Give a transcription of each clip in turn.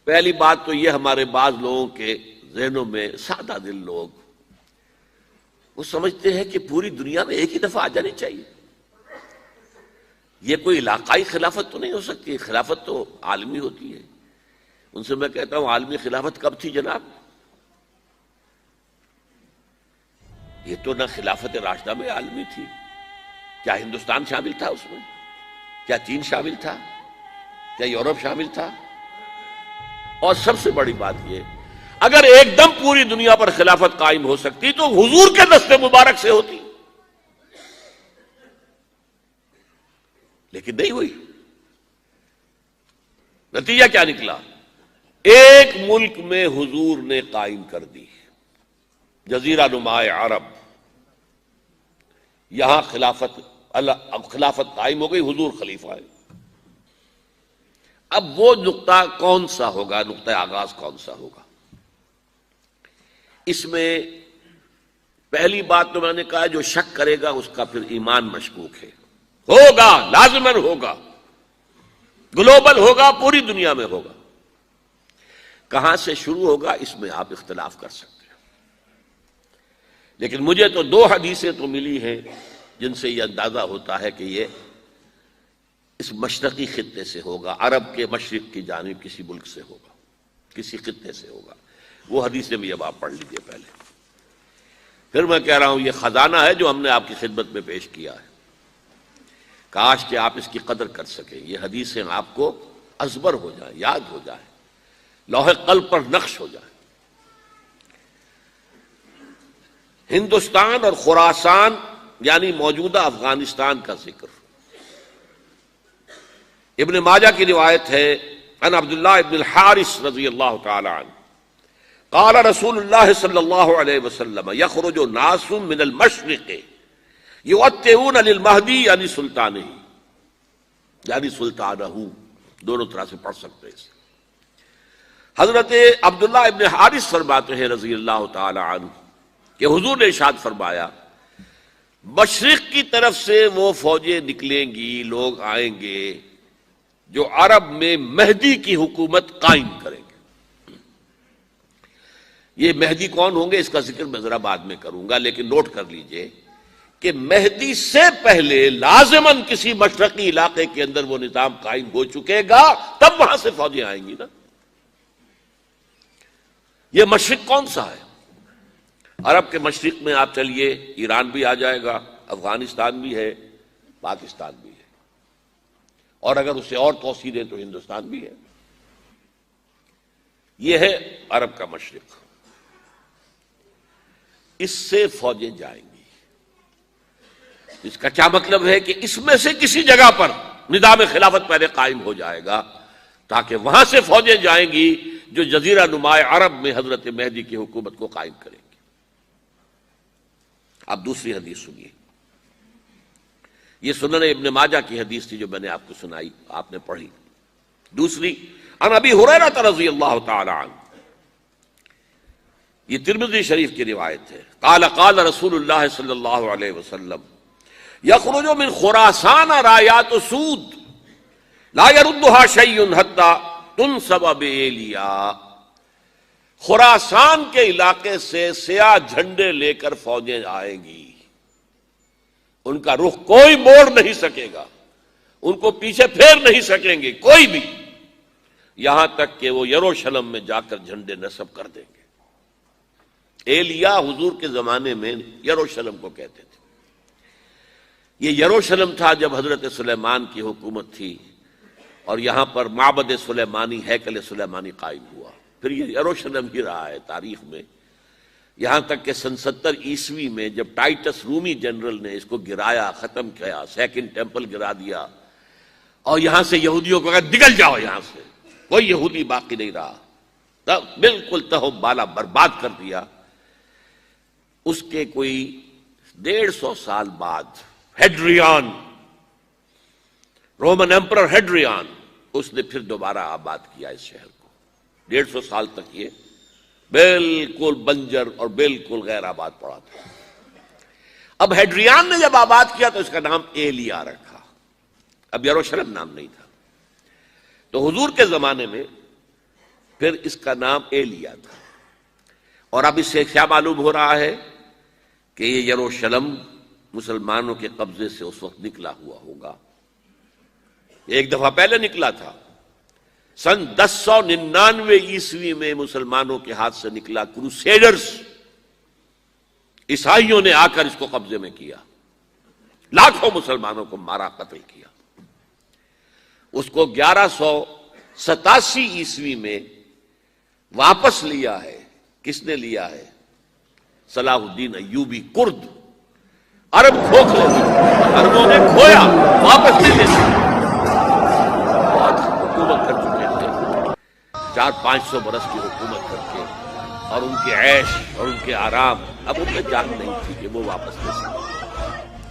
پہلی بات تو یہ ہمارے بعض لوگوں کے ذہنوں میں سادہ دل لوگ وہ سمجھتے ہیں کہ پوری دنیا میں ایک ہی دفعہ آ جانی چاہیے. یہ کوئی علاقائی خلافت تو نہیں ہو سکتی، خلافت تو عالمی ہوتی ہے. ان سے میں کہتا ہوں عالمی خلافت کب تھی جناب؟ یہ تو نہ خلافت راشدہ میں عالمی تھی. کیا ہندوستان شامل تھا اس میں؟ کیا چین شامل تھا؟ کیا یورپ شامل تھا؟ اور سب سے بڑی بات یہ، اگر ایک دم پوری دنیا پر خلافت قائم ہو سکتی تو حضور کے دست مبارک سے ہوتی، لیکن نہیں ہوئی. نتیجہ کیا نکلا؟ ایک ملک میں حضور نے قائم کر دی، جزیرہ نما عرب، یہاں خلافت قائم ہو گئی، حضور خلیفہ ہے. اب وہ نقطہ کون سا ہوگا، نقطہ آغاز کون سا ہوگا؟ اس میں پہلی بات تو میں نے کہا جو شک کرے گا اس کا پھر ایمان مشکوک ہے. ہوگا، لازماً ہوگا، گلوبل ہوگا، پوری دنیا میں ہوگا. کہاں سے شروع ہوگا اس میں آپ اختلاف کر سکتے ہیں، لیکن مجھے تو دو حدیثیں تو ملی ہیں جن سے یہ اندازہ ہوتا ہے کہ یہ اس مشرقی خطے سے ہوگا، عرب کے مشرق کی جانب کسی ملک سے ہوگا، کسی خطے سے ہوگا. وہ حدیثیں بھی اب آپ پڑھ لیجئے پہلے. پھر میں کہہ رہا ہوں یہ خزانہ ہے جو ہم نے آپ کی خدمت میں پیش کیا ہے، کاش کہ آپ اس کی قدر کر سکیں. یہ حدیثیں آپ کو ازبر ہو جائیں، یاد ہو جائیں، لوح قلب پر نقش ہو جائیں. ہندوستان اور خراسان یعنی موجودہ افغانستان کا ذکر. ابن ماجہ کی روایت ہے عن عبداللہ ابن الحارث رضی اللہ تعالی عنہ قال رسول اللہ صلی اللہ علیہ وسلم یخرج ناس من المشرق یؤتئون للمہدی یعنی سلطانہ، یعنی سلطانہ، دونوں طرح سے پڑھ سکتے ہیں. حضرت عبداللہ ابن حارث فرماتے ہیں رضی اللہ تعالی عنہ کہ حضور نے ارشاد فرمایا مشرق کی طرف سے وہ فوجیں نکلیں گی، لوگ آئیں گے جو عرب میں مہدی کی حکومت قائم کریں گے. یہ مہدی کون ہوں گے اس کا ذکر میں ذرا بعد میں کروں گا، لیکن نوٹ کر لیجئے کہ مہدی سے پہلے لازماً کسی مشرقی علاقے کے اندر وہ نظام قائم ہو چکے گا، تب وہاں سے فوجیں آئیں گی نا. یہ مشرق کون سا ہے؟ عرب کے مشرق میں آپ چلیے ایران بھی آ جائے گا، افغانستان بھی ہے، پاکستان بھی ہے، اور اگر اسے اور توسیع دیں تو ہندوستان بھی ہے. یہ ہے عرب کا مشرق. اس سے فوجیں جائیں گی. اس کا کیا مطلب ہے کہ اس میں سے کسی جگہ پر نظام خلافت پہلے قائم ہو جائے گا تاکہ وہاں سے فوجیں جائیں گی جو جزیرہ نما عرب میں حضرت مہدی کی حکومت کو قائم کریں گی. اب دوسری حدیث سنیے. یہ سنن ابن ماجہ کی حدیث تھی جو میں نے آپ کو سنائی، آپ نے پڑھی. دوسری عن ابی ہریرہ رضی اللہ تعالی عنہ، یہ ترمذی شریف کی روایت ہے. قال قال رسول اللہ صلی اللہ علیہ وسلم یخرج من خراسان رایات سود لا يردها شیء حتی تنصب بایلیا. خراسان کے علاقے سے سیاہ جھنڈے لے کر فوجیں آئیں گی، ان کا رخ کوئی موڑ نہیں سکے گا، ان کو پیچھے پھیر نہیں سکیں گے کوئی بھی، یہاں تک کہ وہ یروشلم میں جا کر جھنڈے نصب کر دیں گے. ایلیا حضور کے زمانے میں یروشلم کو کہتے تھے. یہ یروشلم تھا جب حضرت سلیمان کی حکومت تھی اور یہاں پر معبد سلیمانی، ہیکل سلیمانی قائم ہوا. پھر یہ یروشلم ہی رہا ہے تاریخ میں، یہاں تک کہ سن 70 عیسوی میں جب ٹائٹس رومی جنرل نے اس کو گرایا، ختم کیا، سیکنڈ ٹیمپل گرا دیا اور یہاں سے یہودیوں کو کہا نکل جاؤ، یہاں سے کوئی یہودی باقی نہیں رہا، بالکل تہو بالا برباد کر دیا. اس کے کوئی 150 سال بعد ہیڈریان، رومن ایمپرر ہیڈریان، اس نے پھر دوبارہ آباد کیا اس شہر کو. 150 سال تک یہ بالکل بنجر اور بالکل غیر آباد پڑا تھا. اب ہیڈریان نے جب آباد کیا تو اس کا نام ایلیا رکھا، اب یروشلم نام نہیں تھا. تو حضور کے زمانے میں پھر اس کا نام ایلیا تھا. اور اب اس سے کیا معلوم ہو رہا ہے کہ یہ یروشلم مسلمانوں کے قبضے سے اس وقت نکلا ہوا ہوگا. ایک دفعہ پہلے نکلا تھا، سن 1099 عیسوی میں مسلمانوں کے ہاتھ سے نکلا. کروسیڈرز، عیسائیوں نے آ کر اس کو قبضے میں کیا، لاکھوں مسلمانوں کو مارا، قتل کیا. اس کو 1187 عیسوی میں واپس لیا ہے. کس نے لیا ہے؟ صلاح الدین ایوبی. کرد عرب کھوکھلے عربوں نے کھویا، واپس لے لیتے. بہت حکومت کر چکے تھے، 400-500 برس کی حکومت کر کے، اور ان کے عیش اور ان کے آرام اب ان میں جان نہیں تھی کہ وہ واپس لے سکتے.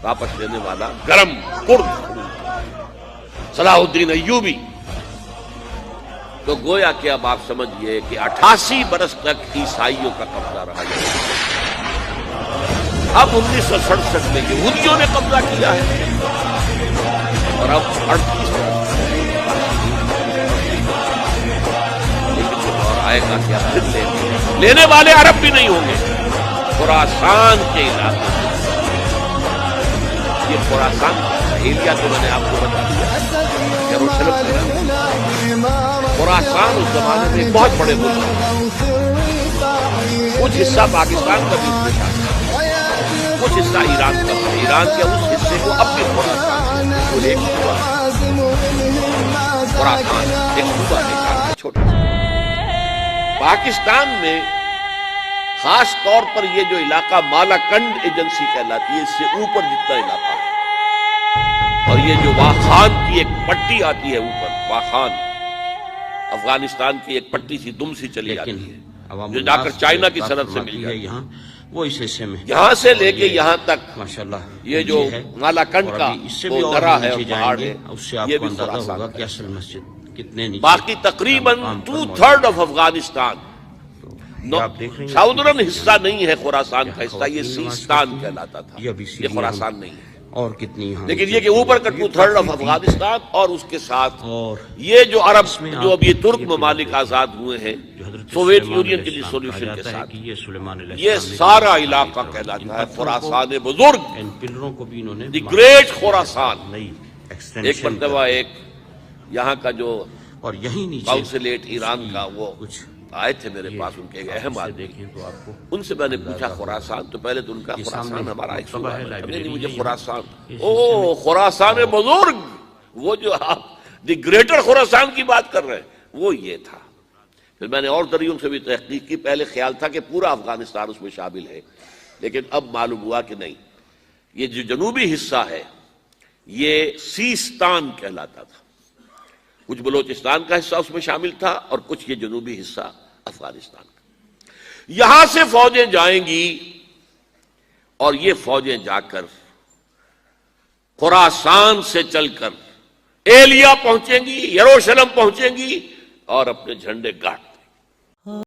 واپس لینے والا گرم کرد صلاح الدین ایوبی. تو گویا کہ اب آپ سمجھئے کہ 88 برس تک عیسائیوں کا قبضہ رہا ہے. اب 1967 میں یہودیوں نے قبضہ کیا ہے، اور اب 38 برس لیکن جو دور آئے گا کہ اب پھر لینے والے عرب بھی نہیں ہوں گے. خراسان کے علاقے میں، یہ خراسان ایلیا تو میں نے آپ کو بتا دیا، یروشلم خراسان اس زمانے میں بہت بڑے ملک تھے. کچھ حصہ پاکستان کا بھی اس میں تھا، کچھ حصہ ایران کا تھا. ایران کے اس حصے کو اب بھی خراسان ایک صوبہ خراسان ایک صوبہ ہے چھوٹا سا. پاکستان میں خاص طور پر یہ جو علاقہ مالاکنڈ ایجنسی کہلاتی ہے، اس سے اوپر جتنا علاقہ ہے، اور یہ جو واخان کی ایک پٹی آتی ہے اوپر، واخان افغانستان کی ایک پٹی سی دم سی چلی جاتی ہے جو جا کر چائنا کی سرحد سے مل جاتی ہے. وہ اس حصے میں یہاں سے لے کے یہاں تک ماشاءاللہ یہ جو مالاکنڈ کا وہ درہ ہے اور پہاڑ ہے، اس سے آپ یہ کو بھی اندازہ خراسان ہوگا کا کہ ہے. اصل مسجد کتنے نیچے. باقی تقریباً 2/3 آف افغانستان ساؤدرن حصہ نہیں ہے خراسان کا حصہ، یہ سیستان کہلاتا تھا، یہ خراسان نہیں ہے. اور کتنی لیکن یہ کہ اوپر کا 2/3 آف افغانستان، اور اس کے ساتھ یہ جو عرب جو اب یہ ترک ممالک آزاد ہوئے ہیں سوویت یونین کے ڈسولوشن کے ساتھ، یہ سارا علاقہ کہلاتا ہے خراسان بزرگ، ان پلروں کو بھی انہوں نے دی گریٹ خراسان. نئی ایک ایکسٹینشن مرتبہ ایک یہاں کا جو اور یہی نیچے کونسلیٹ ایران کا وہ کچھ آئے تھے میرے پاس، ان کے ایک اہم آدمی. دیکھیں تو آپ کو ان سے میں نے پوچھا خراسان، تو پہلے تو ان کا خراسان ہمارا ایک صوبہ ہے. نہیں مجھے خراسان، او خراسان بزرگ، وہ جو آپ دی گریٹر خراسان کی بات کر رہے ہیں وہ یہ تھا. پھر میں نے اور ذریعوں سے بھی تحقیق کی. پہلے خیال تھا کہ پورا افغانستان اس میں شامل ہے، لیکن اب معلوم ہوا کہ نہیں، یہ جو جنوبی حصہ ہے یہ سیستان کہلاتا تھا. کچھ بلوچستان کا حصہ اس میں شامل تھا اور کچھ یہ جنوبی حصہ افغانستان کا. یہاں سے فوجیں جائیں گی اور یہ فوجیں جا کر خراسان سے چل کر ایلیا پہنچیں گی، یروشلم پہنچیں گی اور اپنے جھنڈے گاڑ